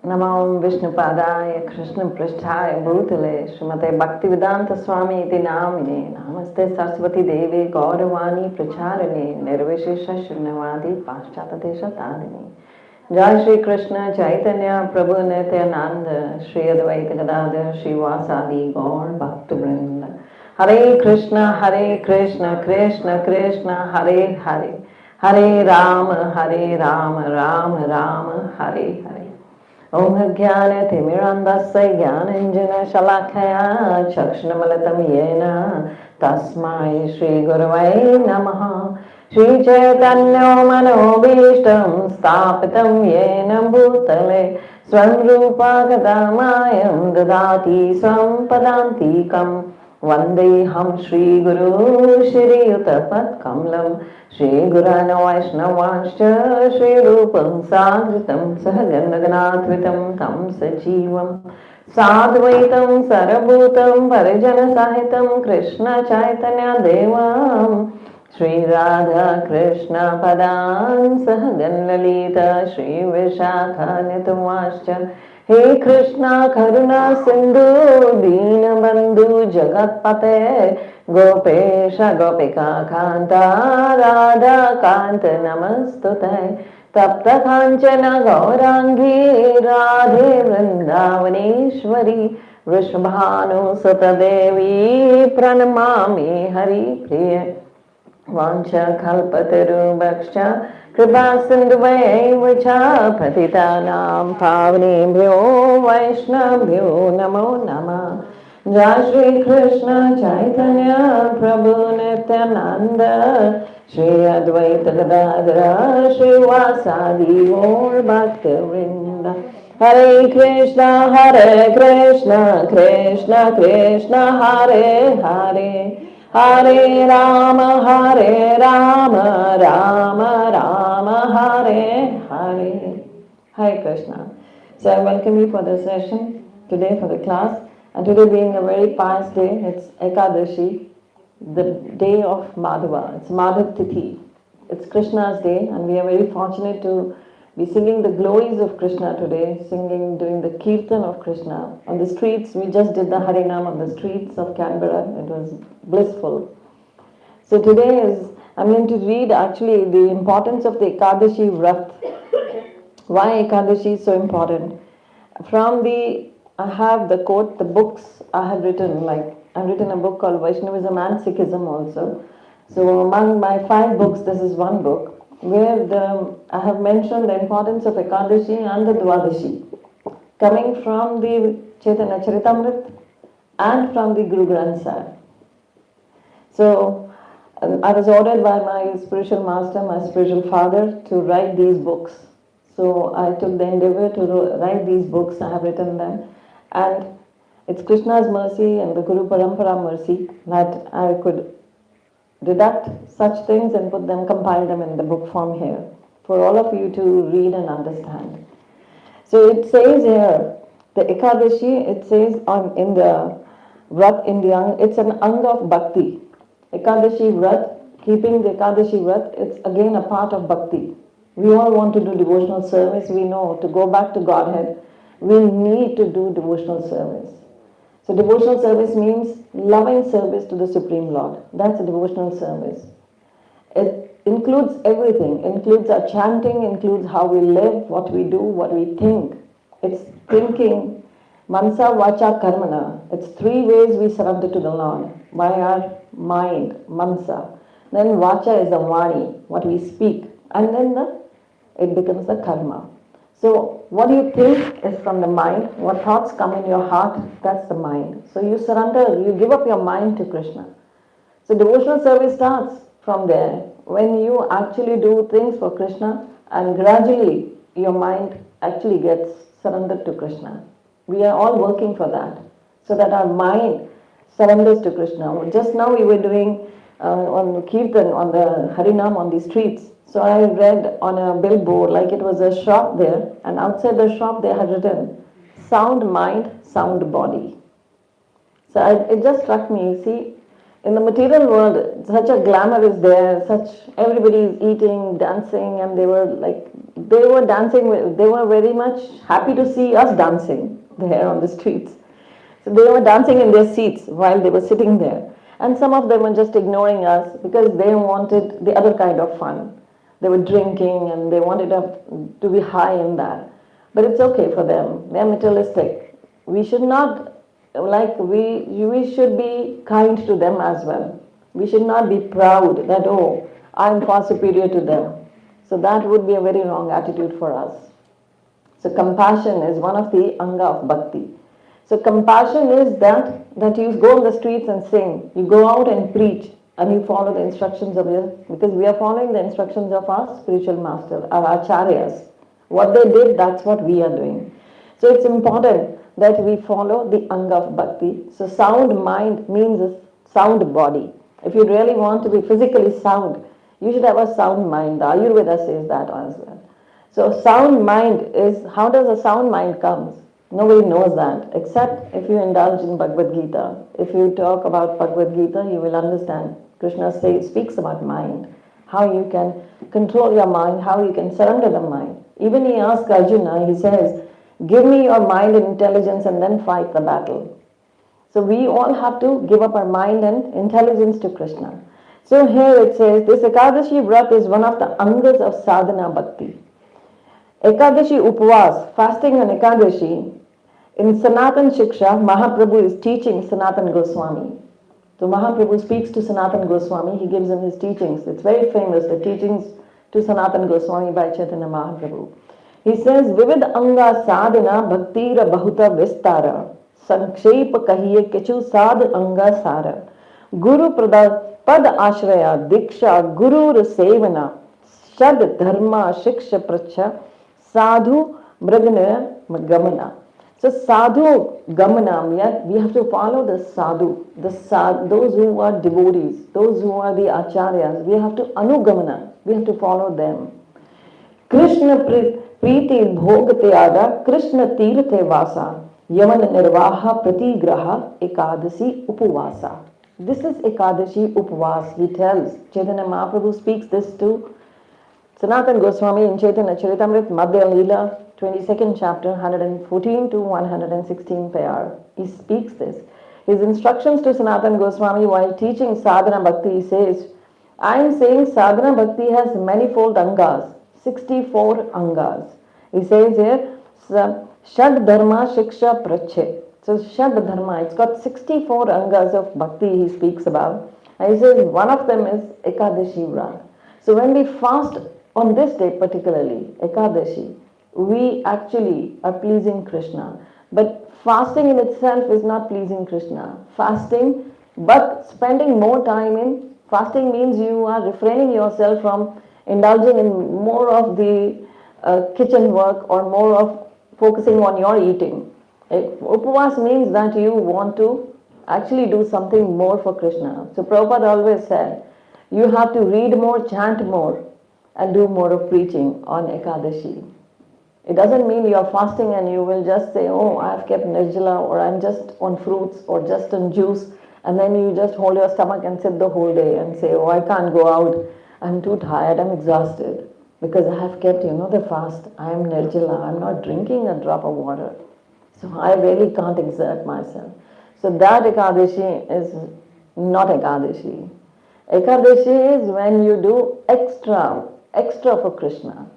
Namo Vishnupadaya Krishna Prishthaya Bhutale Srimate Bhaktivedanta Swami iti namine Namaste Saraswati Devi Gauravani Pracharane Nirvishesha Shunyavadi Paschata Desha Tadini Jai Shri Krishna Chaitanya Prabhu Nityananda Shri Advaita Gadadhar Srivasadi Gaur Bhaktivinoda Hare Krishna Krishna Krishna Hare Hare Hare Rama Rama Rama Hare Hare Om Jnana Timirandasya Jnananjana Shalakaya Chakshunamalatam Yena Tasmai Shri Guruvai Namaha Shri Chaitanya Manobishtam Sthapitam Yena Bhutale Swam Rupa Gadamayam Dadati Swam Padantikam Vandeham Shri Guru Shri Utapat Kamlam Shri Gurana Vaishnavanscha Shri Rupam Sagritam Sahaganaganathvitam Tam Sajivam Sadvaitam Sarabhutam Parijana Sahitam Krishna Chaitanya Devam Shri Radha Krishna Padan Sahagan Lalita Shri Vishakha Nitumascha He Krishna Karuna Sindhu Dina Bandhu Jagat Pate Gopesha Gopika Kanta Radha Kanta Namastute Tapta Kanchana Gaurangi Radhe Vrindavaneshwari Vrishabhanu Sutta Devi Pranamami Hari Priya Vancha Kalpatarubhaksha Kripa Sindhuvaivacha Patitanam Pavanebhyo Vaishnavbhyo Namo Nama Jai Shri Krishna Chaitanya Prabhu Nityananda Shri Advaita Gadadhara Shri Vasadi Gaur Bhaktivinoda Hare Krishna Krishna Krishna Hare Hare Hare Rama Rama Hare Hare. Hare Krishna. So I welcome you for the session today for the class. And today being a very pious day, it's Ekadashi, the day of Madhava. It's Madhav Tithi. It's Krishna's day, and we are very fortunate to be singing the glories of Krishna today, doing the Kirtan of Krishna. On the streets, we just did the Harinam on the streets of Canberra. It was blissful. So today I'm going to read actually the importance of the Ekadashi Vrat. Why Ekadashi is so important. I have the quote, the books I have written, I've written a book called Vaishnavism and Sikhism also. So among my 5 books, this is one book where I have mentioned the importance of Ekadashi and the Dwadashi, coming from the Chaitanya Charitamrita and from the Guru Granth Sahib. So I was ordered by my spiritual master, my spiritual father, to write these books. So I took the endeavor to write these books. I have written them. And it's Krishna's mercy and the Guru Parampara mercy that I could deduct such things and compile them in the book form here for all of you to read and understand. So it says here, the Ekadashi, it says in the Vrat in the it's an Anga of Bhakti. Ekadashi Vrat, keeping the Ekadashi Vrat, it's again a part of Bhakti. We all want to do devotional service. We know to go back to Godhead, we need to do devotional service. So devotional service means loving service to the Supreme Lord. That's a devotional service. It includes everything. It includes our chanting, includes how we live, what we do, what we think. It's thinking, mansa, vacha, karmana. It's 3 ways we surrender to the Lord. By our mind, mansa. Then vacha is the vani, what we speak. And then it becomes the karma. So what you think is from the mind, what thoughts come in your heart, that's the mind. So you surrender, you give up your mind to Krishna. So devotional service starts from there. When you actually do things for Krishna and gradually your mind actually gets surrendered to Krishna. We are all working for that. So that our mind surrenders to Krishna. Just now we were doing on Kirtan, on the Harinam on the streets. So I read on a billboard, like it was a shop there, and outside the shop they had written, sound mind, sound body. So it just struck me, see, in the material world, such a glamour is there, everybody is eating, dancing, and they were like they were dancing, they were very much happy to see us dancing there on the streets. So they were dancing in their seats while they were sitting there. And some of them were just ignoring us because they wanted the other kind of fun. They were drinking and they wanted to be high in that. But it's okay for them. They're materialistic. We should not, we should be kind to them as well. We should not be proud that, oh, I'm far superior to them. So that would be a very wrong attitude for us. So compassion is one of the anga of bhakti. So compassion is that you go on the streets and sing, you go out and preach, and you follow the instructions of your, because we are following the instructions of our spiritual master, our acharyas. What they did, that's what we are doing. So it's important that we follow the anga of bhakti. So sound mind means a sound body. If you really want to be physically sound, you should have a sound mind. The Ayurveda says that as well. So sound mind is, how does a sound mind come? Nobody knows that, except if you indulge in Bhagavad Gita. If you talk about Bhagavad Gita, you will understand. Krishna speaks about mind, how you can control your mind, how you can surrender the mind. Even he asks Arjuna, he says, give me your mind and intelligence and then fight the battle. So we all have to give up our mind and intelligence to Krishna. So here it says, this Ekadashi Vrat is one of the angas of sadhana bhakti. Ekadashi Upavas, fasting on Ekadashi, in Sanatan Shiksha, Mahaprabhu is teaching Sanatan Goswami. So Mahaprabhu speaks to Sanatan Goswami, he gives him his teachings. It's very famous, the teachings to Sanatan Goswami by Chaitanya Mahaprabhu. He says, Vivid Anga Sadhana Bhaktira Bahuta Vistara, Sankshepa Kahiye Kechu Sad Anga Sara, Guru Pad Ashraya, Diksha, Guru Sevana, Shad Dharma Shiksha Pracha, Sadhu Mragana Gamana. So sadhu gamanam, yet we have to follow the sadhu, those who are devotees, those who are the acharyas. We have to anugamana, we have to follow them. Krishna priti bhogate ada, Krishna tirthe vasa, yavan nirvaha pratigraha ekadasi upavasa. This is Ekadashi Upavas, he tells. Chaitanya Mahaprabhu speaks this to Sanatan Goswami in Chaitanya Charitamrita Madhya Leela, 22nd chapter, 114 to 116 pair. He speaks this. His instructions to Sanatan Goswami while teaching sadhana bhakti, he says, I am saying sadhana bhakti has manifold angas, 64 angas. He says here, Shad Dharma Shiksha Prache. So Shad Dharma, it's got 64 angas of bhakti he speaks about. And he says one of them is Ekadashi Vrat. So when we fast on this day particularly, Ekadashi, we actually are pleasing Krishna. But fasting in itself is not pleasing Krishna. Fasting, but spending more time in, fasting means you are refraining yourself from indulging in more of the kitchen work or more of focusing on your eating. Upavas means that you want to actually do something more for Krishna. So Prabhupada always said, you have to read more, chant more, and do more of preaching on Ekadashi. It doesn't mean you are fasting and you will just say, oh, I have kept nirjala, or I'm just on fruits or just on juice, and then you just hold your stomach and sit the whole day and say, oh, I can't go out, I'm too tired, I'm exhausted, because I have kept, the fast. I am nirjala, I'm not drinking a drop of water. So I really can't exert myself. So that Ekadashi is not Ekadashi. Ekadashi is when you do extra for Krishna.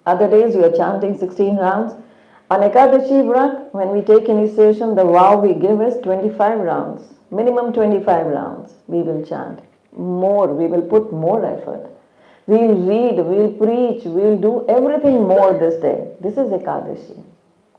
Other days you are chanting 16 rounds. On Ekadashi Vrat, when we take initiation, the vow we give is 25 rounds. Minimum 25 rounds we will chant. More, we will put more effort. We'll read, we'll preach, we'll do everything more this day. This is Ekadashi.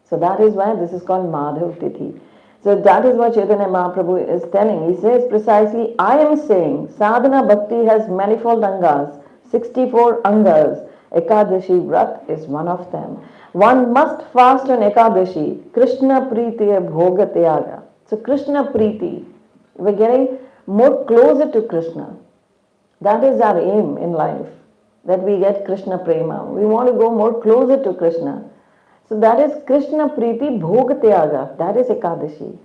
So that is why this is called Madhav Tithi. So that is what Chaitanya Mahaprabhu is telling. He says precisely, I am saying sadhana bhakti has manifold angas, 64 angas. Ekadashi Vrat is one of them. One must fast on Ekadashi. Krishna Priti Bhoga Tyaga. So Krishna Priti, we're getting more closer to Krishna. That is our aim in life, that we get Krishna Prema. We want to go more closer to Krishna. So that is Krishna Priti Bhoga Tyaga. That is Ekadashi.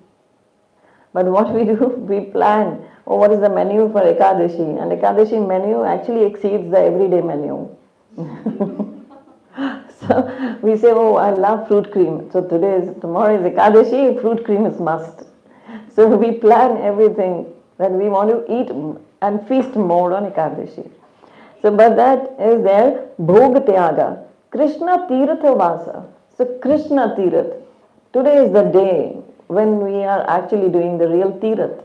But what we do, we plan, what is the menu for Ekadashi? And Ekadashi menu actually exceeds the everyday menu. So we say, oh, I love fruit cream. So tomorrow is Ekadashi, fruit cream is must. So we plan everything that we want to eat and feast more on Ekadashi. So, but that is their Bhog Tyaga. Krishna Tiratha Vasa. So, Krishna Tirath. Today is the day when we are actually doing the real Tirath.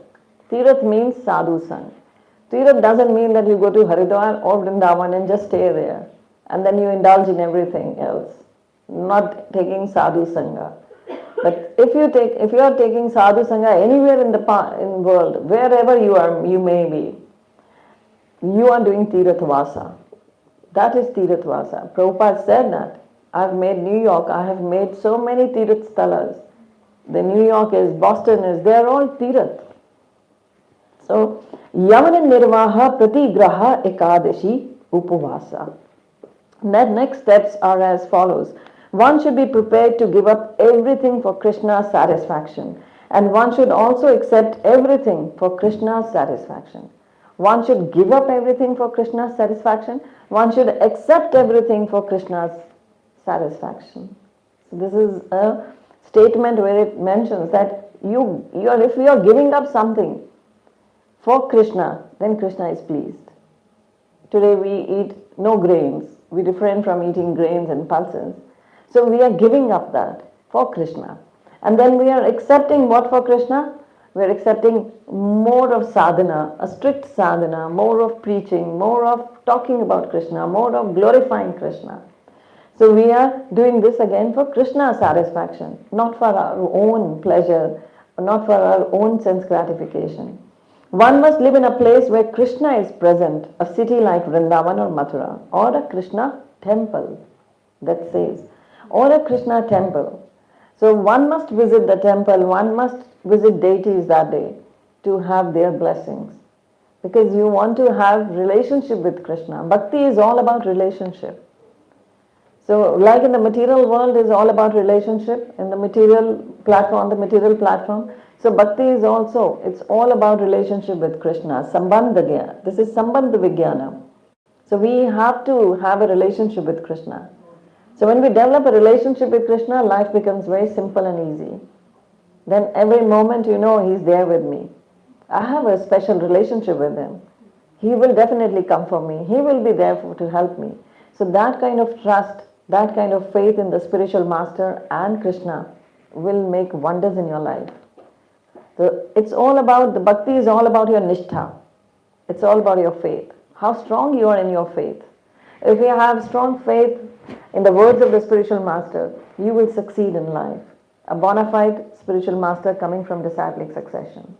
Tirath means sadhu sang. Tirath doesn't mean that you go to Haridwar or Vrindavan and just stay there and then you indulge in everything else, not taking sadhu sangha. But if you are taking sadhu sangha anywhere in the world, wherever you may be, you are doing Tirathvasa. That is Tirathvasa. Prabhupada said that. I've made New York, I have made so many Tirath Stalas. The New York is, Boston is, they are all Tirath. So, Yamana Nirvaha Pratigraha Ekadashi Upavasa. The next steps are as follows. One should be prepared to give up everything for Krishna's satisfaction, and one should also accept everything for Krishna's satisfaction. One should give up everything for Krishna's satisfaction. One should accept everything for Krishna's satisfaction. So this is a statement where it mentions that if you are giving up something for Krishna, then Krishna is pleased. Today we eat no grains. We refrain from eating grains and pulses. So we are giving up that for Krishna. And then we are accepting what for Krishna? We are accepting more of sadhana, a strict sadhana, more of preaching, more of talking about Krishna, more of glorifying Krishna. So we are doing this again for Krishna's satisfaction, not for our own pleasure, not for our own sense gratification. One must live in a place where Krishna is present, a city like Vrindavan or Mathura, or a Krishna temple, that says, or a Krishna temple. So one must visit the temple, one must visit deities that day to have their blessings. Because you want to have relationship with Krishna. Bhakti is all about relationship. So like in the material world is all about relationship, in the material platform. So bhakti is also, it's all about relationship with Krishna. Sambandha. This is Sambandha Vijnana. So we have to have a relationship with Krishna. So when we develop a relationship with Krishna, life becomes very simple and easy. Then every moment you know He's there with me. I have a special relationship with Him. He will definitely come for me. He will be there to help me. So that kind of trust, that kind of faith in the spiritual master and Krishna will make wonders in your life. So it's all about, the bhakti is all about your nishtha. It's all about your faith. How strong you are in your faith. If you have strong faith in the words of the spiritual master, you will succeed in life. A bona fide spiritual master coming from disciplic succession.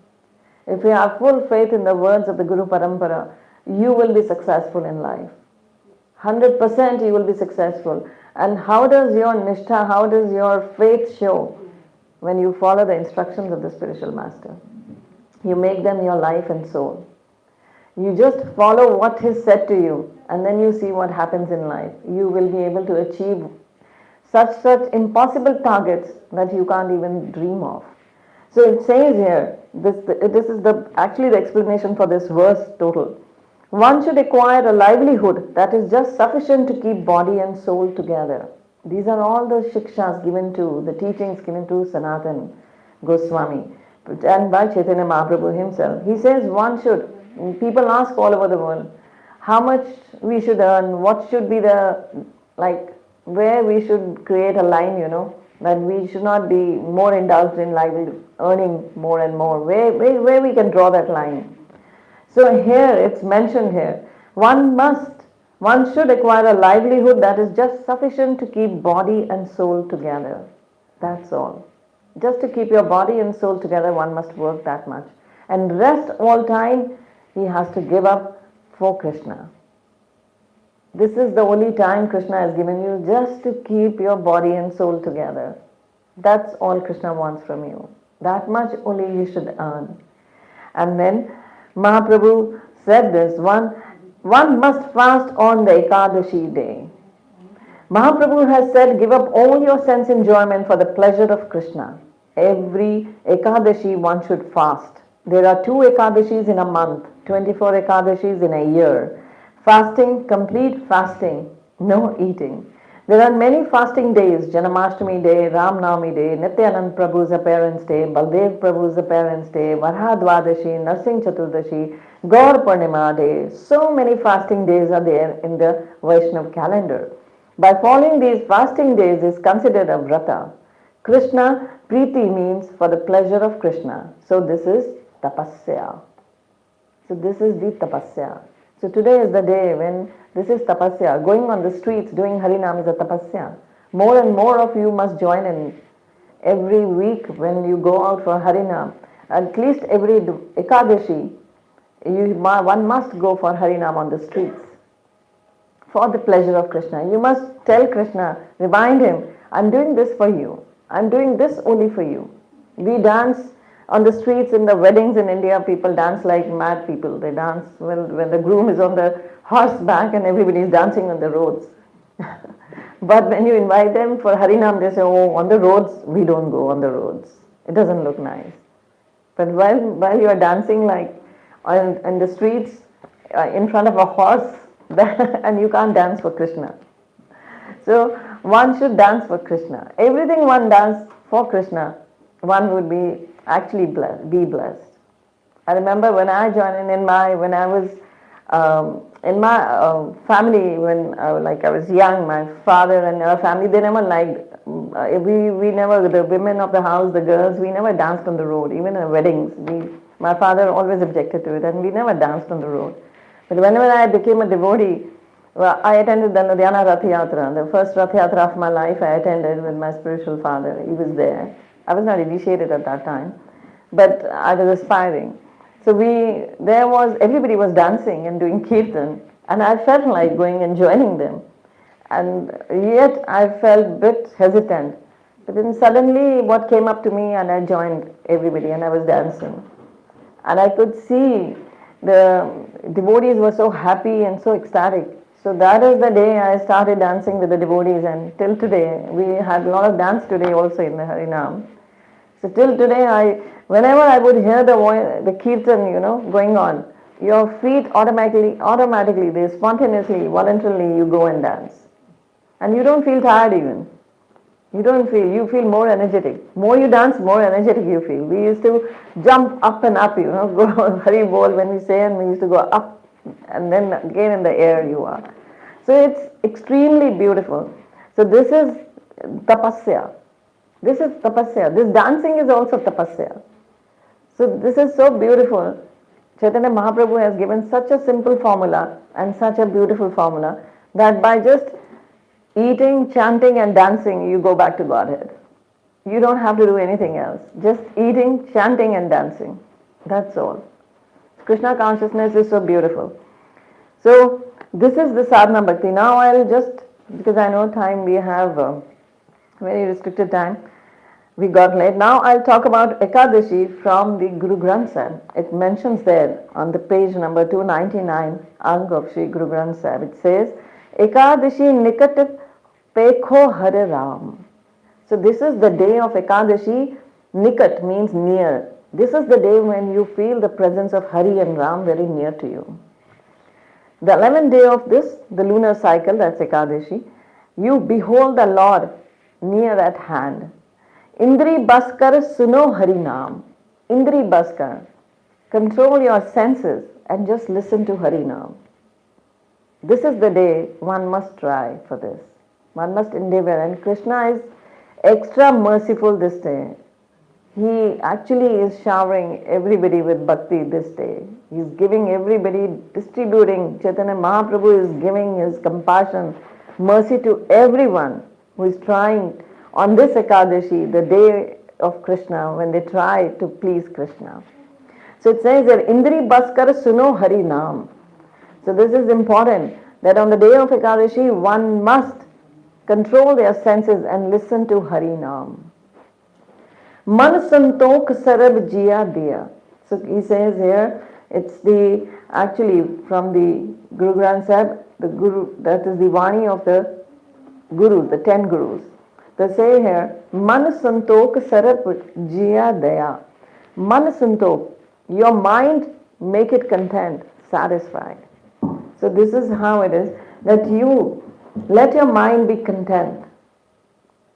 If you have full faith in the words of the Guru Parampara, you will be successful in life. 100% you will be successful. And how does your nishtha, how does your faith show? When you follow the instructions of the spiritual master. You make them your life and soul. You just follow what is said to you and then you see what happens in life. You will be able to achieve such impossible targets that you can't even dream of. So it says here, this is actually the explanation for this verse total. One should acquire a livelihood that is just sufficient to keep body and soul together. These are all the shikshas given to, the teachings given to Sanatan Goswami and by Chaitanya Mahaprabhu himself. He says one should, people ask all over the world, how much we should earn, what should be where we should create a line, that we should not be more indulged in earning more and more, where we can draw that line. So here, it's mentioned here, one should acquire a livelihood that is just sufficient to keep body and soul together. That's all. Just to keep your body and soul together, one must work that much. And rest all time, he has to give up for Krishna. This is the only time Krishna has given you, just to keep your body and soul together. That's all Krishna wants from you. That much only you should earn. And then Mahaprabhu said this, one must fast on the Ekadashi day. Mahaprabhu has said, give up all your sense enjoyment for the pleasure of Krishna. Every Ekadashi one should fast. There are 2 Ekadashis in a month, 24 Ekadashis in a year. Fasting, complete fasting, no eating. There are many fasting days, Janamashtami Day, Ram Navami Day, Nityanand Prabhu's appearance day, Baldev Prabhu's appearance day, Varha Dwadashi, Narsingh Chaturdashi, Gaur Purnima Day. So many fasting days are there in the Vaishnav calendar. By following these fasting days is considered a vrata. Krishna Preeti means for the pleasure of Krishna. So this is tapasya. So this is the tapasya. So today is the day when this is tapasya. Going on the streets doing Harinam is a tapasya. More and more of you must join in every week when you go out for Harinam. At least every Ekadashi, one must go for Harinam on the streets for the pleasure of Krishna. You must tell Krishna, remind him, I'm doing this for you. I'm doing this only for you. We dance on the streets in the weddings in India. People dance like mad people. They dance when the groom is on the horseback and everybody is dancing on the roads. But when you invite them for Harinam, they say, oh, on the roads, we don't go on the roads. It doesn't look nice. But while you are dancing like on the streets in front of a horse, and you can't dance for Krishna. So one should dance for Krishna. Everything one does for Krishna, one would be actually be blessed. I remember when I joined when I was in my family, when I was young, my father and our family, they never liked, we never, the women of the house, the girls, we never danced on the road. Even in weddings, my father always objected to it, and we never danced on the road. But whenever I became a devotee, well, I attended the Ludhiana Rath Yatra, the first Rath Yatra of my life I attended with my spiritual father. He was there. I was not initiated at that time, but I was aspiring. So everybody was dancing and doing kirtan, and I felt like going and joining them. And yet I felt a bit hesitant. But then suddenly what came up to me, and I joined everybody and I was dancing. And I could see the devotees were so happy and so ecstatic. So that is the day I started dancing with the devotees, and till today, we had a lot of dance today also in the Harinam. So till today, whenever I would hear the kirtan, going on, your feet automatically, they spontaneously, voluntarily, you go and dance. And you don't feel tired even. You feel more energetic. More you dance, more energetic you feel. We used to jump up and up, go Hari Bol when we say, and we used to go up, and then again in the air you are. So it's extremely beautiful. So this is tapasya. This is tapasya. This dancing is also tapasya. So this is so beautiful. Chaitanya Mahaprabhu has given such a simple formula and such a beautiful formula that by just eating, chanting and dancing, you go back to Godhead. You don't have to do anything else. Just eating, chanting and dancing. That's all. Krishna consciousness is so beautiful. So this is the sadhana bhakti. Now I'll just, because I know time, we have very restricted time. We got late. Now I'll talk about Ekadashi from the Guru Granth Sahib. It mentions there on the page number 299, Ang of Shri Guru Granth Sahib. It says, Ekadashi Nikat Pekho Hare Ram. So this is the day of Ekadashi. Nikat means near. This is the day when you feel the presence of Hari and Ram very near to you. The 11th day of this, the lunar cycle, that's Ekadashi, you behold the Lord near at hand. Indri Baskar Suno Harinam. Indri Baskar. Control your senses and just listen to Harinam. This is the day one must try for this. One must endeavor, and Krishna is extra merciful this day. He actually is showering everybody with bhakti this day. He is giving everybody, distributing. Chaitanya Mahaprabhu is giving his compassion, mercy to everyone who is trying on this Ekadashi, the day of Krishna, when they try to please Krishna. So it says that Indri Baskar Suno Hari Nam. So this is important, that on the day of Ekadashi, one must control their senses and listen to Hari Nam. Man santok sarab jiya diya. So he says here, it's actually from the Guru Granth Sahib, the Guru, that is the Vani of the Gurus, the 10 Gurus. They say here, Man santok sarab jiya daya. Man santok, your mind, make it content, satisfied. So this is how it is, that you Let your mind be content.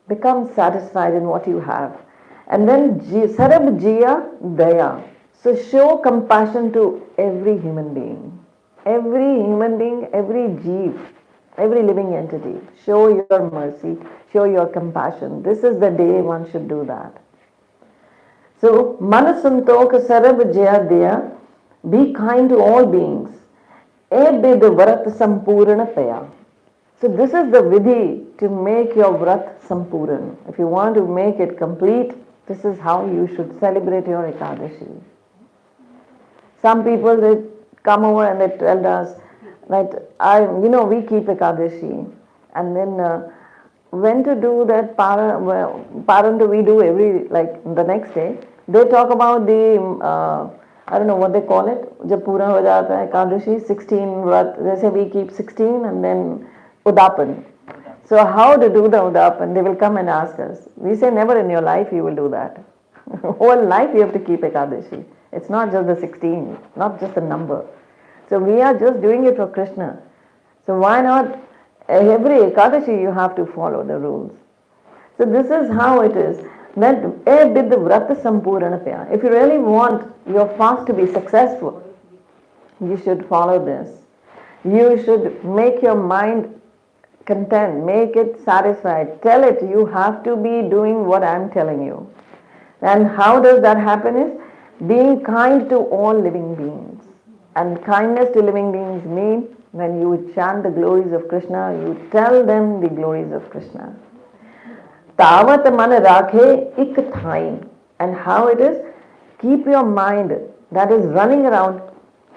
Become satisfied in what you have. And then Sarab Jiya Daya. So show compassion to every human being. Every human being, every jeev, every living entity. Show your mercy, show your compassion. This is the day one should do that. So, Manasantok Sarab Jaya Daya, be kind to all beings. Ebid Vrat Sampurana Paya. So this is the vidhi to make your vrat sampuran. If you want to make it complete, this is how you should celebrate your Ekadashi. Some people, they come over and they tell us that we keep Ekadashi, and then when to do that paran we do the next day. They talk about the I don't know what they call it. जब पूरा हो जाता है Ekadashi, 16 व्रत. They say we keep 16 and then Udapan. So how to do the Udapan? They will come and ask us. We say never in your life you will do that. Whole life you have to keep Ekadashi. It's not just the 16, not just the number. So we are just doing it for Krishna. So why not every Ekadashi you have to follow the rules. So this is how it is. That did the Vrata Sampuranapaya. If you really want your fast to be successful, you should follow this. You should make your mind content, make it satisfied. Tell it you have to be doing what I'm telling you. And how does that happen is being kind to all living beings. And kindness to living beings means when you chant the glories of Krishna, you tell them the glories of Krishna. Tavat man rakhe ik thain. And how it is? Keep your mind that is running around,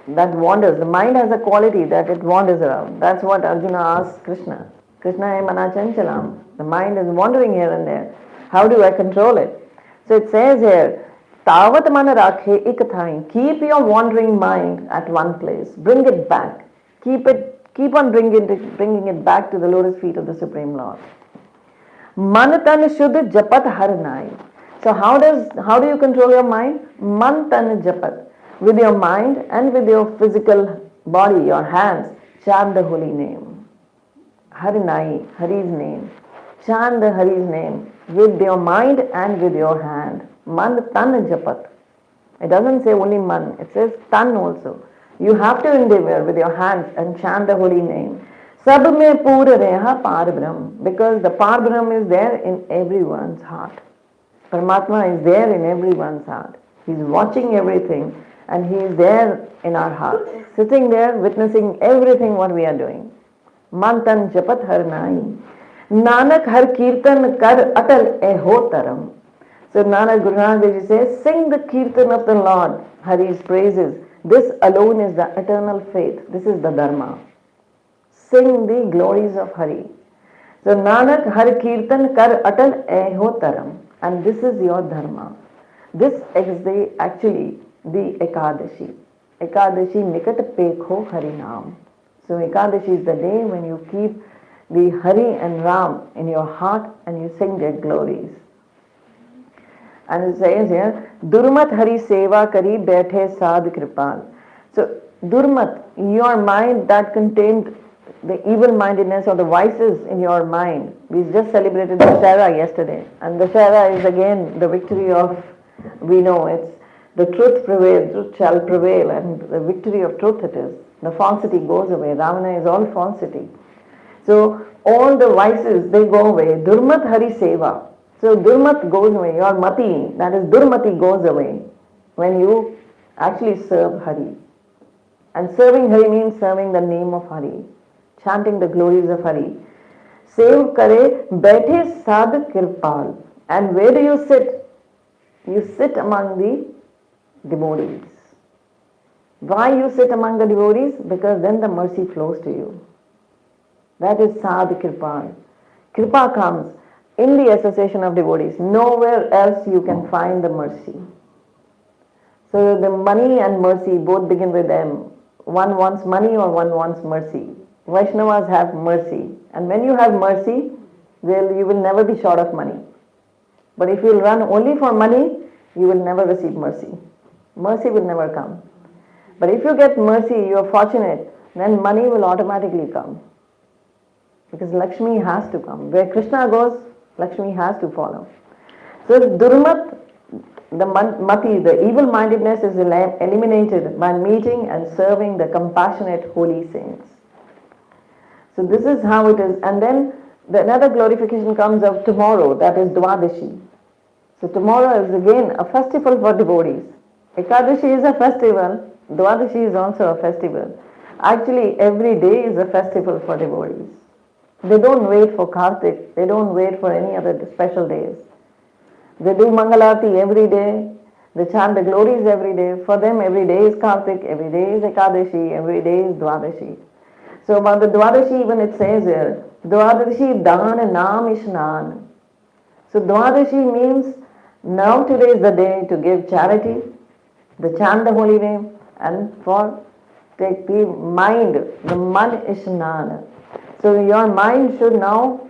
that wanders. The mind has a quality that it wanders around. That's what Arjuna asked Krishna. Krishna hai manachanchalam. The mind is wandering here and there. How do I control it? So it says here, Tavat man rakhe ik thain. Keep your wandering mind at one place. Bring it back. Keep on bringing it back to the lotus feet of the Supreme Lord. Man tan shuddh japat har nai. So how do you control your mind? Man tan japat. With your mind and with your physical body, your hands, chant the holy name. Har nai, Hari's name. Chant the Hari's name with your mind and with your hand. Man tan japat. It doesn't say only man, it says tan also. You have to endeavor with your hands and chant the holy name. Sab mein pura reha par brahm. Because the par brahm is there in everyone's heart. Paramatma is there in everyone's heart. He's watching everything and he is there in our hearts. Sitting there witnessing everything what we are doing. Man tan japat har nai. Nanak har kirtan kar atal eho taram. So Nanak Guru Nanak Dev Ji says, sing the kirtan of the Lord, Hari's praises. This alone is the eternal faith. This is the dharma. Sing the glories of Hari. So Nanak har kirtan kar atal eho taram. And this is your dharma. This is actually the Ekadashi. Ekadashi nikat pekho harinam. So Ekadashi is the day when you keep the Hari and Ram in your heart and you sing their glories. And it says here, Durmat Hari Seva Kari Bethe Sad Kripal. So Durmat, your mind that contained the evil-mindedness or the vices in your mind. We just celebrated Dashera yesterday. And Dashera is again the victory of, we know it's the truth prevails, truth shall prevail, and the victory of truth it is. The falsity goes away. Ravana is all falsity. So all the vices, they go away. Durmat Hari Seva. So Durmat goes away. Your Mati, that is Durmati goes away when you actually serve Hari. And serving Hari means serving the name of Hari. Chanting the glories of Hari. Sev kare bethe sad kirpal. And where do you sit? You sit among the devotees. Why you sit among the devotees? Because then the mercy flows to you. That is sad kirpal. Kripa comes in the association of devotees. Nowhere else you can find the mercy. So the money and mercy both begin with them. One wants money or one wants mercy. Vaishnavas have mercy. And when you have mercy, you will never be short of money. But if you run only for money, you will never receive mercy. Mercy will never come. But if you get mercy, you are fortunate, then money will automatically come. because Lakshmi has to come. Where Krishna goes, Lakshmi has to follow. So Durmat, the mati, the evil-mindedness is eliminated by meeting and serving the compassionate holy saints. So this is how it is. And then another glorification comes of tomorrow, that is Dwadashi. So tomorrow is again a festival for devotees. Ekadashi is a festival, Dwadashi is also a festival. Actually, every day is a festival for devotees. They don't wait for Kartik, they don't wait for any other special days. They do Mangalarti every day, they chant the glories every day. For them, every day is Kartik, every day is Ekadashi, every day is Dwadashi. So about the Dwadashi, even it says here, Dwadashi Dan Nam Ishnan. So Dwadashi means now today is the day to give charity, to chant the holy name, and for take the mind, the man Ishnan. So your mind should now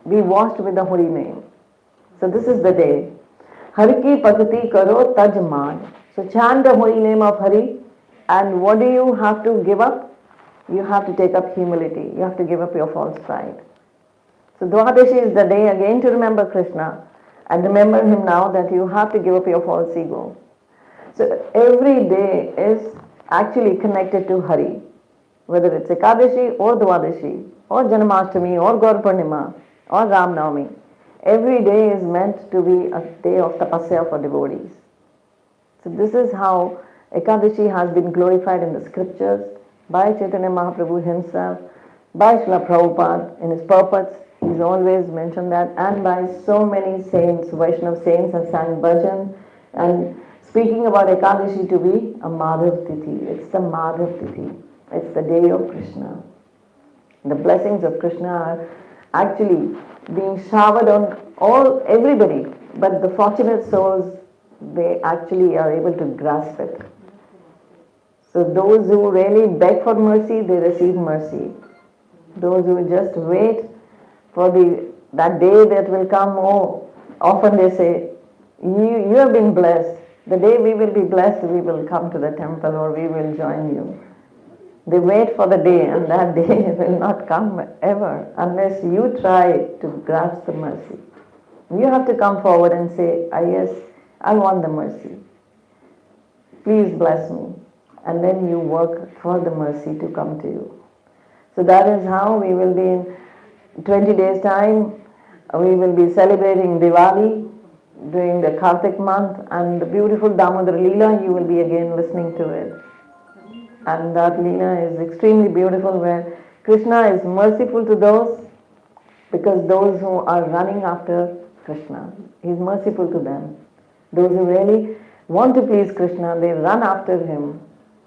be washed with the holy name. So this is the day. Hari ki bhakti karo taj maan. So chant the holy name of Hari, and what do you have to give up? You have to take up humility. You have to give up your false pride. So Dwadashi is the day again to remember Krishna and remember him now that you have to give up your false ego. So every day is actually connected to Hari, whether it's Ekadashi or Dwadashi or Janmashtami or Gaur Purnima or Ram Navami. Every day is meant to be a day of tapasya for devotees. So this is how Ekadashi has been glorified in the scriptures by Chaitanya Mahaprabhu himself, by Srila Prabhupada in his purports. He's always mentioned that, and by so many saints, Vaishnava saints, and sang bhajan, and speaking about Ekadashi to be a Madhav Tithi. It's the Madhav Tithi. It's the day of Krishna. The blessings of Krishna are actually being showered on everybody, but the fortunate souls, they actually are able to grasp it. So those who really beg for mercy, they receive mercy. Those who just wait for that day that will come, often they say, you have been blessed. The day we will be blessed, we will come to the temple or we will join you. They wait for the day, and that day will not come ever unless you try to grasp the mercy. You have to come forward and say, yes, I want the mercy. Please bless me. And then you work for the mercy to come to you. So that is how we will be in 20 days' time. We will be celebrating Diwali during the Kartik month, and the beautiful Damodar Leela, you will be again listening to it. And that Leela is extremely beautiful, where Krishna is merciful to those, because those who are running after Krishna, he is merciful to them. Those who really want to please Krishna, they run after him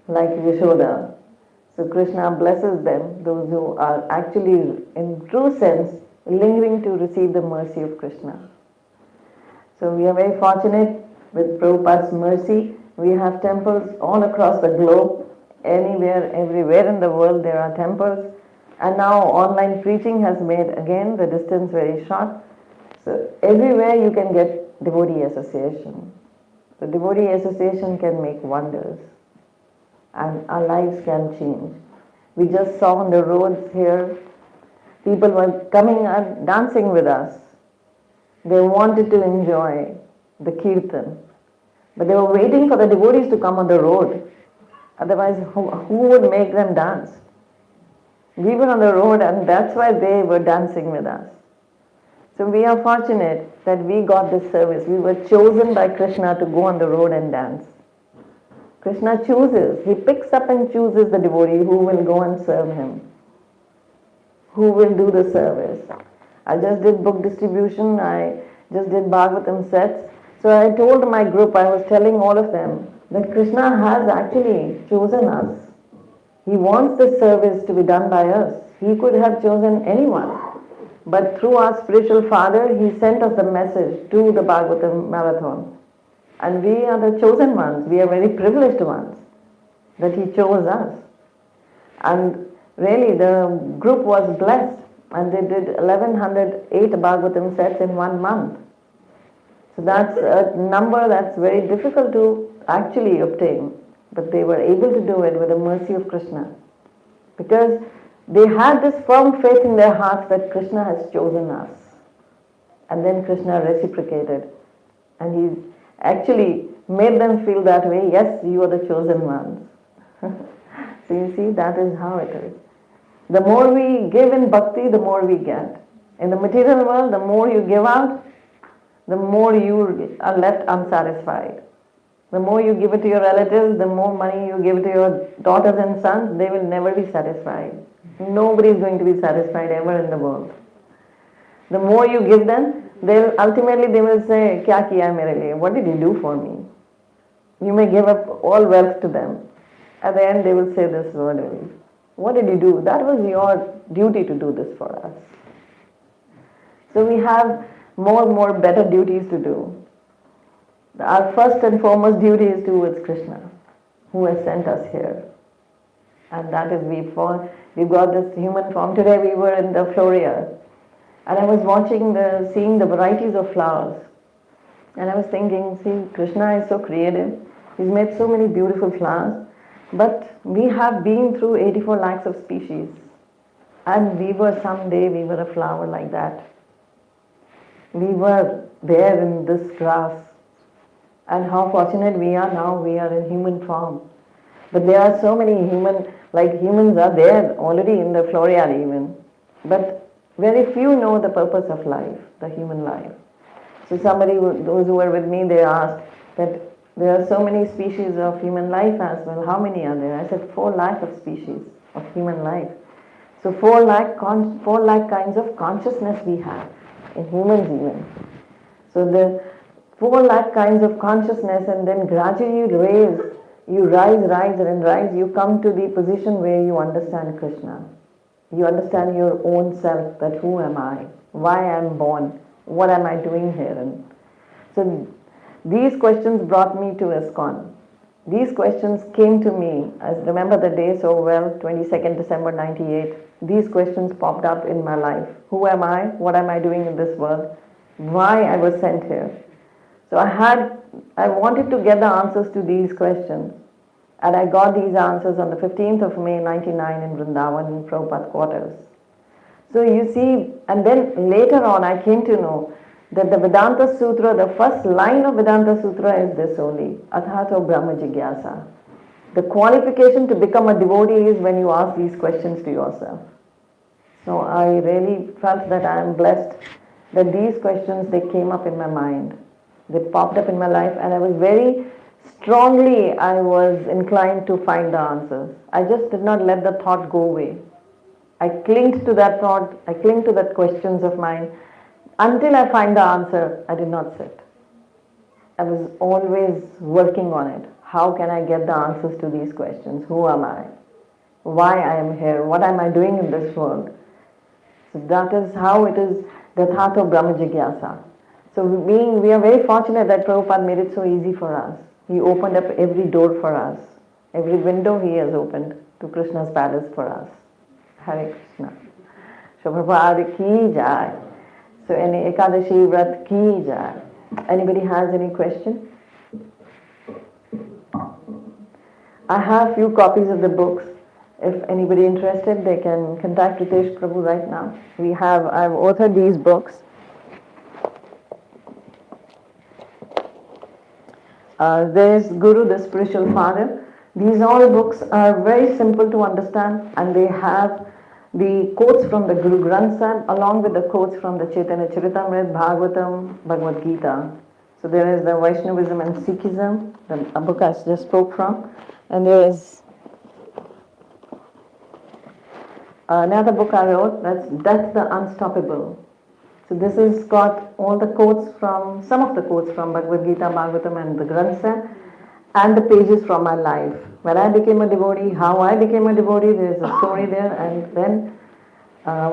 like Yashoda. So Krishna blesses them, those who are actually, in true sense, lingering to receive the mercy of Krishna. So we are very fortunate with Prabhupada's mercy. We have temples all across the globe. Anywhere, everywhere in the world there are temples. And now online preaching has made, again, the distance very short. So everywhere you can get devotee association. The devotee association can make wonders, and our lives can change. We just saw on the roads here, people were coming and dancing with us. They wanted to enjoy the kirtan, but they were waiting for the devotees to come on the road. Otherwise, who would make them dance? We were on the road, and that's why they were dancing with us. So we are fortunate that we got this service. We were chosen by Krishna to go on the road and dance. Krishna chooses. He picks up and chooses the devotee who will go and serve him, who will do the service. I just did book distribution. I just did Bhagavatam sets. So I told my group, I was telling all of them that Krishna has actually chosen us. He wants this service to be done by us. He could have chosen anyone. But through our spiritual father, he sent us the message to the Bhagavatam marathon. And we are the chosen ones. We are very privileged ones that he chose us. And really the group was blessed, and they did 1108 Bhagavatam sets in 1 month. So that's a number that's very difficult to actually obtain. But they were able to do it with the mercy of Krishna. Because They had this firm faith in their hearts that Krishna has chosen us. And then Krishna reciprocated. And he actually made them feel that way. Yes, you are the chosen ones. So you see, that is how it is. The more we give in bhakti, the more we get. In the material world, the more you give out, the more you are left unsatisfied. The more you give it to your relatives, the more money you give to your daughters and sons, they will never be satisfied. Nobody is going to be satisfied ever in the world. The more you give them, they will say, "Kya kiya mere liye? What did you do for me?" You may give up all wealth to them. At the end, they will say this word only. What did you do? That was your duty to do this for us. So we have more and more better duties to do. Our first and foremost duty is towards Krishna, who has sent us here. And that is we've got this human form. Today we were in the Floria, and I was seeing the varieties of flowers. And I was thinking, see, Krishna is so creative. He's made so many beautiful flowers. But we have been through 84 lakhs of species. And someday we were a flower like that. We were there in this grass. And how fortunate we are now, we are in human form. But there are so many humans are there already in the Floria even. But very few know the purpose of life, the human life. So those who were with me, they asked that there are so many species of human life as well. How many are there? I said 4 lakh of species of human life. So 4 lakh kinds of consciousness we have, in humans even. So the 4 lakh kinds of consciousness, and then gradually you rise, you come to the position where you understand Krishna. You understand your own self, that who am I? Why I am born? What am I doing here? And so these questions brought me to ISKCON. These questions came to me, I remember the day so well, 22nd December 98. These questions popped up in my life. Who am I? What am I doing in this world? Why I was sent here? So I wanted to get the answers to these questions. And I got these answers on the 15th of May 99 in Vrindavan in Prabhupada quarters. So you see, and then later on I came to know that the Vedanta Sutra, the first line of Vedanta Sutra is this only, Athato Brahma Jigyasa. The qualification to become a devotee is when you ask these questions to yourself. So I really felt that I am blessed that these questions, they came up in my mind. They popped up in my life, and I was very strongly, I was inclined to find the answers. I just did not let the thought go away. I clinged to that thought, I clinged to that questions of mine. Until I find the answer, I did not sit. I was always working on it. How can I get the answers to these questions? Who am I? Why I am here? What am I doing in this world? So that is how it is, the Thato Brahma Jigyasa. So we are very fortunate that Prabhupada made it so easy for us. He opened up every door for us. Every window he has opened to Krishna's palace for us. Hare Krishna. So Prabhupada ki jai. So any Ekadashi Vrat ki jai. Anybody has any question? I have few copies of the books. If anybody interested, they can contact Ritesh Prabhu right now. I've authored these books. There is Guru, the spiritual father. These all books are very simple to understand, and they have the quotes from the Guru Granth Sahib along with the quotes from the Chaitanya Charitamrita, Bhagavatam, Bhagavad Gita. So there is the Vaishnavism and Sikhism, the book I just spoke from, and there is another book I wrote, that's the Unstoppable. So this has got all the quotes from, some of the quotes from Bhagavad Gita, Bhagavatam and the Granth Sahib, and the pages from my life. When I became a devotee, how I became a devotee, there's a story there. And then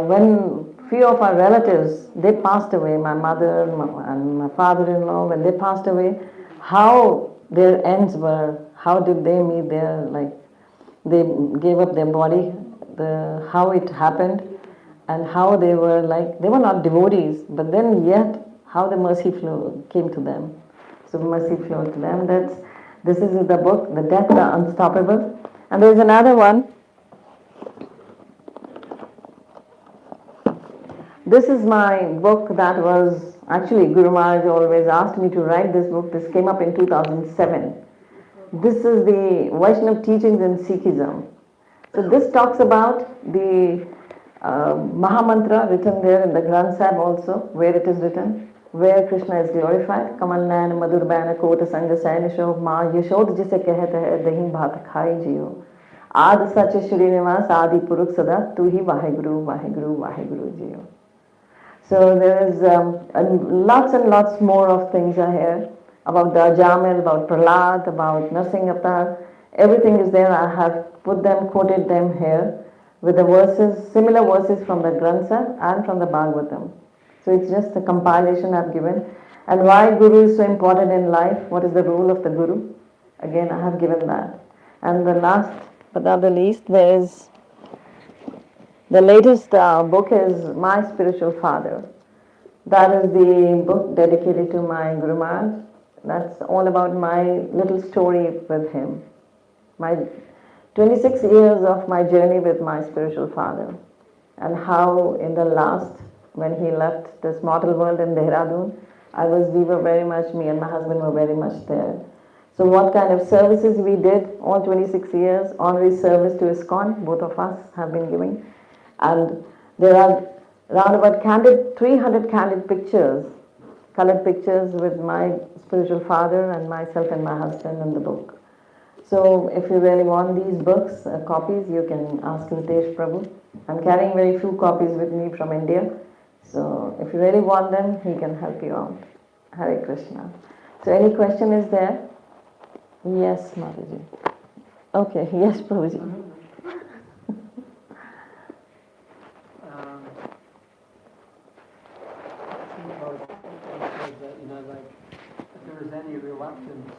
when few of our relatives, they passed away, my mother and my father-in-law, when they passed away, how their ends were, how did they meet they gave up their body, how it happened, and how they were they were not devotees, but then yet how the mercy flow came to them. So mercy flowed to them. This is the book, The Death, the Unstoppable. And there is another one, this is my book that was actually Guru Maharaj always asked me to write this book. This came up in 2007. This is the Vaishnava teachings in Sikhism. So this talks about the Mahamantra written there in the Granth Sahib also, where it is written, where Krishna is glorified. Kamal Nayan Madhur Bayan Kota Sanga Sainasho Ma Yashod jise kehte hai dahi bhat khai jiyo. Ad Sach Srinivas Adi Purukh Sada Tu hi Vaheguru Vaheguru Vaheguru jiyo. So there is lots and lots more of things are here about the Ajamil, about Prahlad, about Narsingh Avatar. Everything is there. I have put them, quoted them here with the verses, similar verses from the Granth Sahib and from the Bhagavatam. So it's just a compilation I've given. And why Guru is so important in life, what is the role of the Guru? Again, I have given that. And the last but not the least, there is the latest book is My Spiritual Father. That is the book dedicated to my Guru Maharaj. That's all about my little story with him. My 26 years of my journey with my spiritual father, and how in the last, when he left this mortal world in Dehradun, we were very much, me and my husband were very much there. So what kind of services we did, all 26 years, honorary service to ISKCON, both of us have been giving. And there are around about 300 candid pictures, colored pictures with my spiritual father and myself and my husband in the book. So if you really want these books, copies, you can ask Ritesh Prabhu. I'm carrying very few copies with me from India. So if you really want them, he can help you out. Hare Krishna. So any question is there? Yes, Mataji. Okay, yes, Prabhuji. If there is any reluctance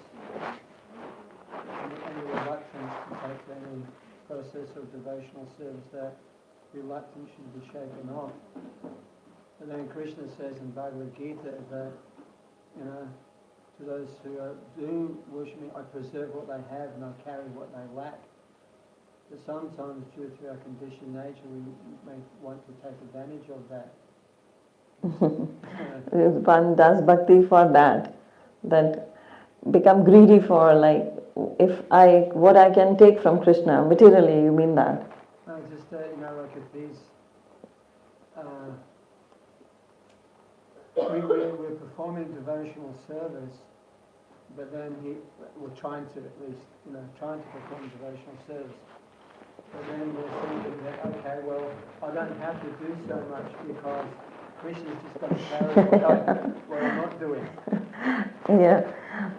to take any process of devotional service, that reluctance should be shaken off. But then Krishna says in Bhagavad Gita that, to those who do worship me, I preserve what they have and I carry what they lack. But sometimes, due to our conditioned nature, we may want to take advantage of that. One does bhakti for that become greedy for what I can take from Krishna, materially, you mean that? No, just like if these, we're performing devotional service, but then we're trying to perform devotional service. But then we're thinking that, okay, well, I don't have to do so much because Krishna's just going to carry what I'm not doing. Yeah,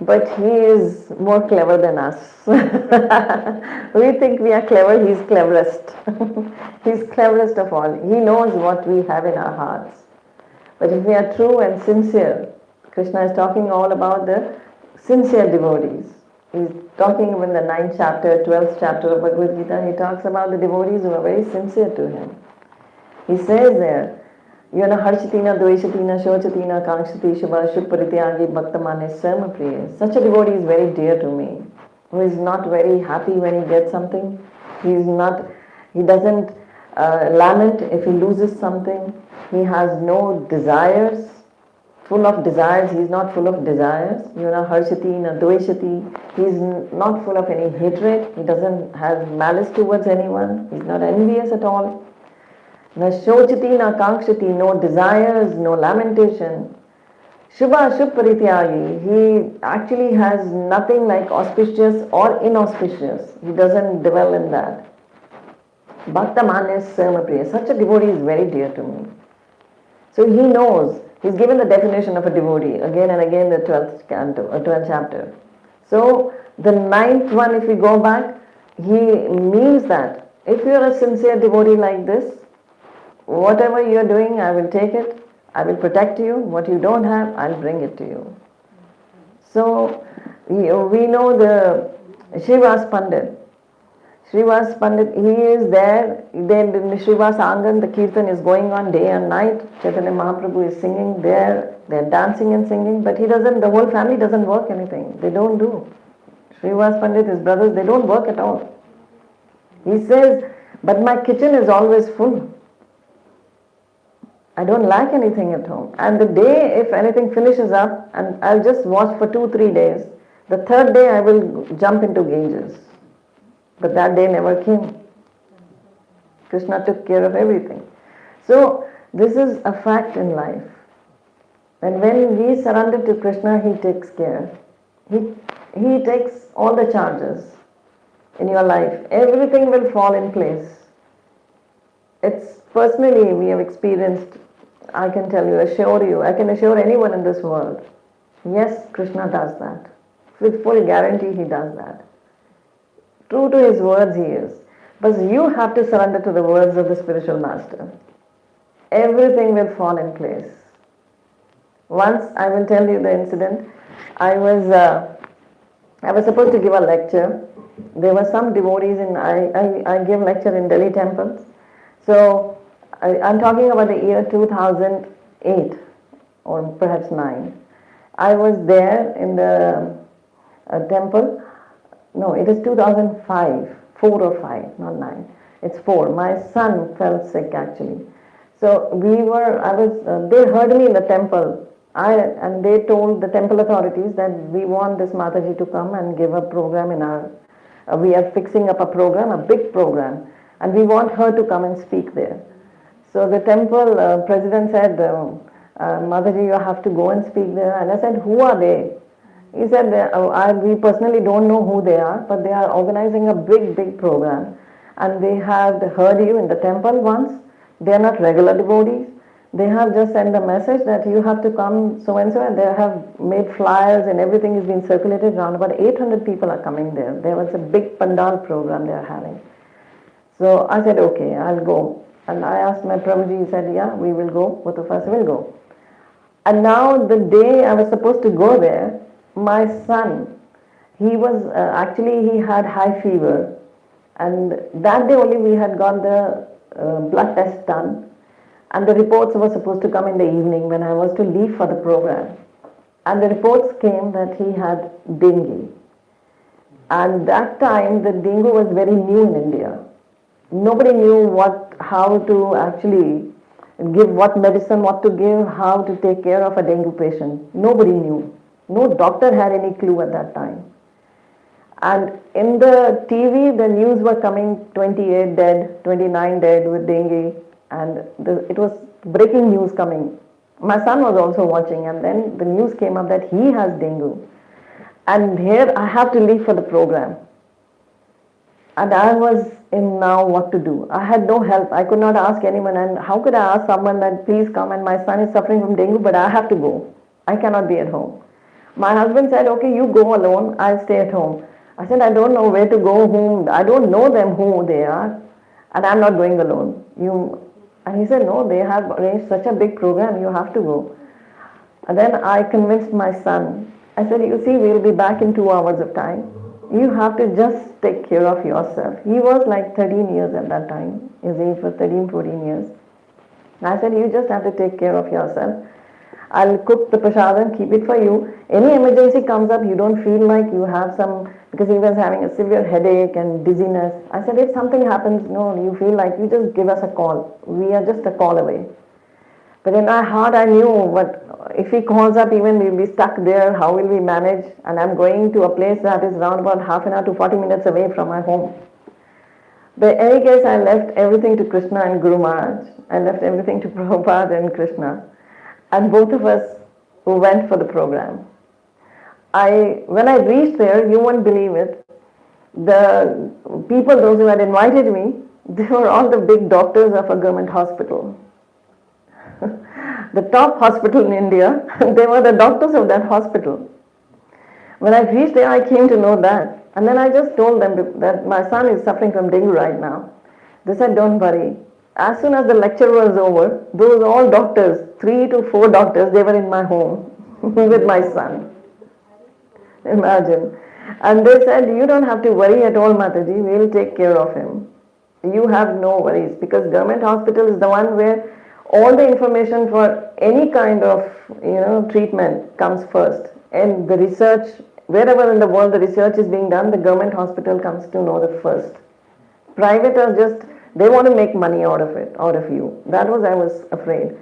but he is more clever than us. We think we are clever, he's cleverest. He's cleverest of all. He knows what we have in our hearts. But if we are true and sincere, Krishna is talking all about the sincere devotees. He's talking in the 9th chapter, 12th chapter of Bhagavad Gita, he talks about the devotees who are very sincere to him. He says there, Harshatina, Dveshatina, Shochatina, Kankshati, Shubha, Shubharityagi, Bhaktamane, Sarma Priya. Such a devotee is very dear to me, who is not very happy when he gets something. He doesn't lament if he loses something. He has no desires, full of desires. He is not full of desires. Harshatina, Dveshati. He is not full of any hatred. He doesn't have malice towards anyone. He is not envious at all. Na shochati, na kankshati, no desires, no lamentation. Shubha, Shubharityagi, he actually has nothing like auspicious or inauspicious. He doesn't dwell in that. Bhaktamanya Sarmapriya, such a devotee is very dear to me. So he knows, he's given the definition of a devotee, again and again the 12th canto, 12th chapter. So the 9th one, if we go back, he means that if you are a sincere devotee like this, whatever you are doing, I will take it. I will protect you. What you don't have, I'll bring it to you. So, we know the Srivas Pandit. Srivas Pandit, he is there. Then in the Srivas Angan, the Kirtan is going on day and night. Chaitanya Mahaprabhu is singing there. They're dancing and singing. But the whole family doesn't work anything. They don't do. Srivas Pandit, his brothers, they don't work at all. He says, but my kitchen is always full. I don't lack anything at home. And the day, if anything finishes up, and I'll just watch for 2, 3 days, the third day I will jump into Ganges. But that day never came. Krishna took care of everything. So, this is a fact in life. And when we surrender to Krishna, He takes care. He takes all the charges in your life. Everything will fall in place. It's personally we have experienced, I can tell you, assure you, I can assure anyone in this world. Yes, Krishna does that. With full guarantee He does that. True to His words He is. But you have to surrender to the words of the spiritual master. Everything will fall in place. Once, I will tell you the incident. I was supposed to give a lecture. There were some devotees I give lecture in Delhi temples. So, I'm talking about the year 2008 or perhaps 9. I was there in the temple. No, it is 2005, 4 or 5, not 9. It's 4. My son fell sick actually. So they heard me in the temple. And they told the temple authorities that we want this Mataji to come and give a program in our, we are fixing up a program, a big program, and we want her to come and speak there. So the temple president said, Mataji, you have to go and speak there. And I said, who are they? He said, we personally don't know who they are, but they are organizing a big program. And they have heard you in the temple once. They are not regular devotees. They have just sent a message that you have to come so and so, and they have made flyers and everything is being circulated around. About 800 people are coming there. There was a big pandal program they are having. So I said, okay, I'll go. And I asked my Prabhuji, he said, yeah, we will go, both of us will go. And now the day I was supposed to go there, my son, he had high fever. And that day only we had got the blood test done. And the reports were supposed to come in the evening when I was to leave for the program. And the reports came that he had dengue. And that time the dengue was very new in India. Nobody knew how to actually give what medicine, what to give, how to take care of a dengue patient. Nobody knew. No doctor had any clue at that time. And in the TV, the news were coming 28 dead, 29 dead with dengue. And it was breaking news coming. My son was also watching, and then the news came up that he has dengue. And here I have to leave for the program. And I was in now what to do. I had no help. I could not ask anyone. And how could I ask someone that please come, and my son is suffering from dengue, but I have to go. I cannot be at home. My husband said, okay, you go alone. I'll stay at home. I said, I don't know where to go, whom. I don't know them, who they are. And I'm not going alone. And he said, no, they have arranged such a big program, you have to go. And then I convinced my son. I said, you see, we'll be back in 2 hours of time. You have to just take care of yourself. He was like 13 years at that time. His age was 13, 14 years. And I said, you just have to take care of yourself. I'll cook the prasadam, keep it for you. Any emergency comes up, you don't feel like you have some, because he was having a severe headache and dizziness. I said, if something happens, no, you feel like, you just give us a call. We are just a call away. But in my heart, I knew, but if he calls up, even we'll be stuck there, how will we manage? And I'm going to a place that is around about half an hour to 40 minutes away from my home. But in any case, I left everything to Krishna and Guru Maharaj. I left everything to Prabhupada and Krishna. And both of us went for the program. When I reached there, you won't believe it, the people, those who had invited me, they were all the big doctors of a government hospital. The top hospital in India, they were the doctors of that hospital. When I reached there, I came to know that. And then I just told them that my son is suffering from dengue right now. They said, don't worry. As soon as the lecture was over, those all doctors, 3 to 4 doctors, they were in my home with my son. Imagine. And they said, you don't have to worry at all, Mataji, we'll take care of him. You have no worries, because government hospital is the one where all the information for any kind of treatment comes first. And the research, wherever in the world the research is being done, the government hospital comes to know the first. Private are just, they want to make money out of it, out of you. That was, I was afraid.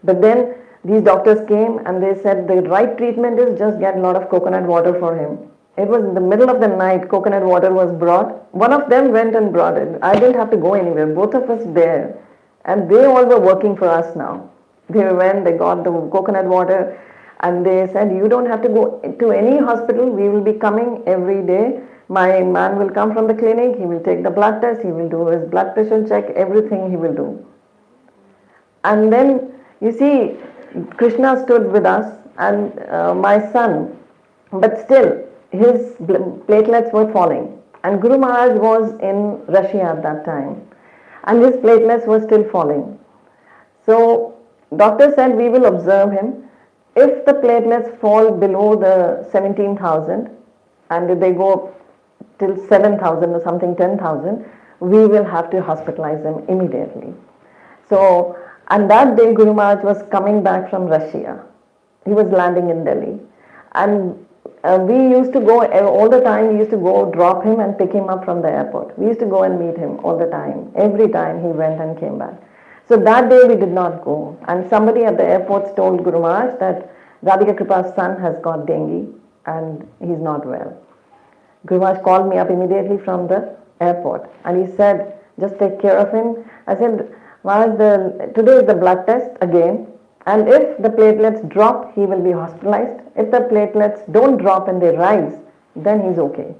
But then these doctors came and they said the right treatment is just get a lot of coconut water for him. It was in the middle of the night, coconut water was brought. One of them went and brought it. I didn't have to go anywhere, both of us there. And they all were working for us now. They went, they got the coconut water, and they said, you don't have to go to any hospital, we will be coming every day. My man will come from the clinic, he will take the blood test, he will do his blood pressure check, everything he will do. And then, you see, Krishna stood with us and my son, but still, his platelets were falling. And Guru Maharaj was in Russia at that time. And his platelets were still falling. So, doctor said, we will observe him. If the platelets fall below the 17,000, and if they go till 7,000 or something, 10,000, we will have to hospitalize them immediately. So, and that day Guru Maharaj was coming back from Russia. He was landing in Delhi. And we used to go all the time, we used to go drop him and pick him up from the airport. We used to go and meet him all the time. Every time he went and came back. So that day we did not go. And somebody at the airport told Guru Maharaj that Radhika Krpa's son has got dengue and he's not well. Guru Maharaj called me up immediately from the airport and he said, just take care of him. I said, Maharaj, today is the blood test again, and if the platelets drop, he will be hospitalized. If the platelets don't drop and they rise, then he's okay.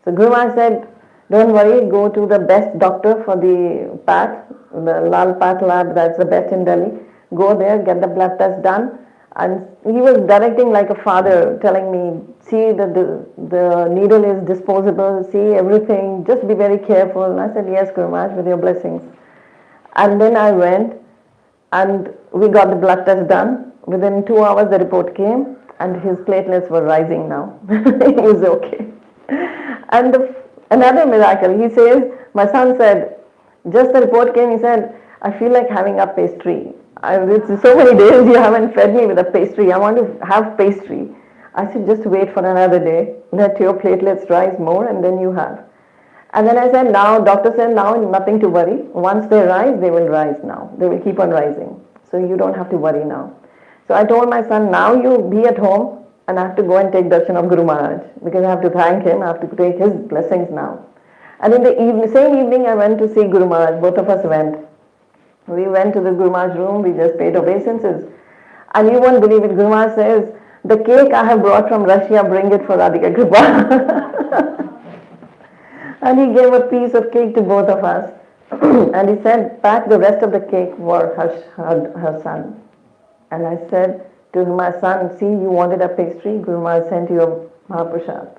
So Guru Maharaj said, don't worry, go to the best doctor for the PAT, the Lal PAT lab, that's the best in Delhi. Go there, get the blood test done. And he was directing like a father, telling me, see that the needle is disposable, see everything, just be very careful. And I said, yes, Guru Maharaj, with your blessings. And then I went and we got the blood test done. Within 2 hours the report came and his platelets were rising now. He was okay. And another miracle, he says, my son said, just the report came, he said, I feel like having a pastry. It's so many days you haven't fed me with a pastry. I want to have pastry. I said, just wait for another day. Let your platelets rise more and then you have. And then I said, now, doctor said, now nothing to worry. Once they rise, they will rise now. They will keep on rising. So you don't have to worry now. So I told my son, now you be at home and I have to go and take darshan of Guru Maharaj because I have to thank him. I have to take his blessings now. And in the same evening, I went to see Guru Maharaj. Both of us went. We went to the Guru Maharaj room. We just paid obeisances. And you won't believe it. Guru Maharaj says, the cake I have brought from Russia, bring it for Radhika Krpa. And he gave a piece of cake to both of us. And he said, pack the rest of the cake for her son. And I said to my son, see, you wanted a pastry, Guru Maharaj sent you a Mahaprasad.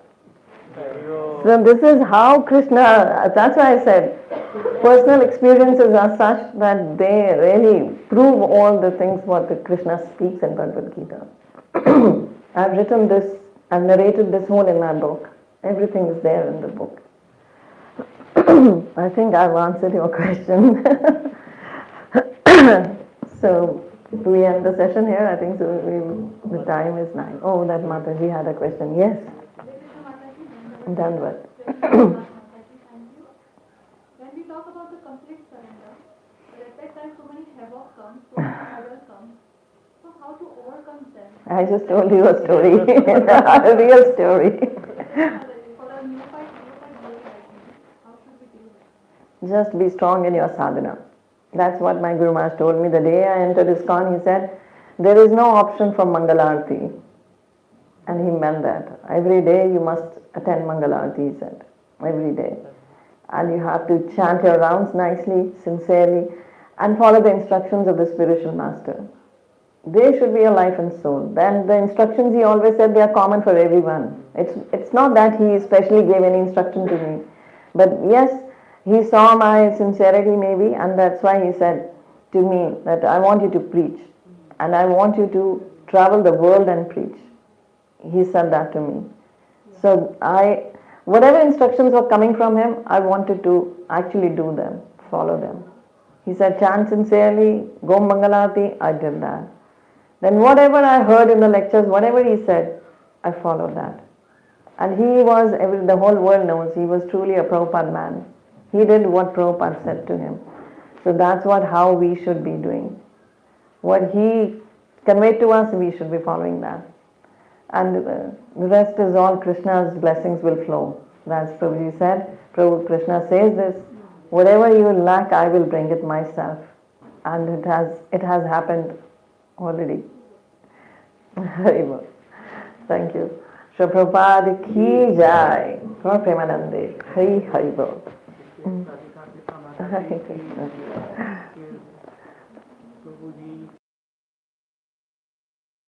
So this is how Krishna, that's why I said, personal experiences are such that they really prove all the things what the Krishna speaks in Bhagavad Gita. I've written this, I've narrated this whole in my book. Everything is there in the book. I think I've answered your question. So, do we end the session here? I think so. The time is 9. Oh, that Mataji had a question. Yes. Done what? When we talk about the complete surrender, at that time so many havoc comes, so many hurdles come. So how to overcome them? I just told you a story, a real story. For a neophyte guru like me, how should we do that? Just be strong in your sadhana. That's what my Guru Maharaj told me the day I entered ISKCON. He said, there is no option for Mangalarti. And he meant that. Every day you must attend Mangalarti, he said. Every day. And you have to chant your rounds nicely, sincerely, and follow the instructions of the spiritual master. They should be your life and soul. Then the instructions he always said, they are common for everyone. It's not that he especially gave any instruction to me. But yes, he saw my sincerity maybe, and that's why he said to me that I want you to preach. And I want you to travel the world and preach. He said that to me. So whatever instructions were coming from him, I wanted to actually do them, follow them. He said, chant sincerely, go Mangalarti, I did that. Then whatever I heard in the lectures, whatever he said, I followed that. And he was, the whole world knows, he was truly a Prabhupada man. He did what Prabhupada said to him. So that's how we should be doing. What He conveyed to us, we should be following that. And the rest is all Krishna's blessings will flow. That's Prabhuji said. Prabhu Krishna says this, whatever you lack, I will bring it myself. And it has happened already. Haribol. Thank you. Shri Prabhupada ki jai. Lord Premanande. Hari Haribol. Radhika Krpa Hare Krishna. Prabhuji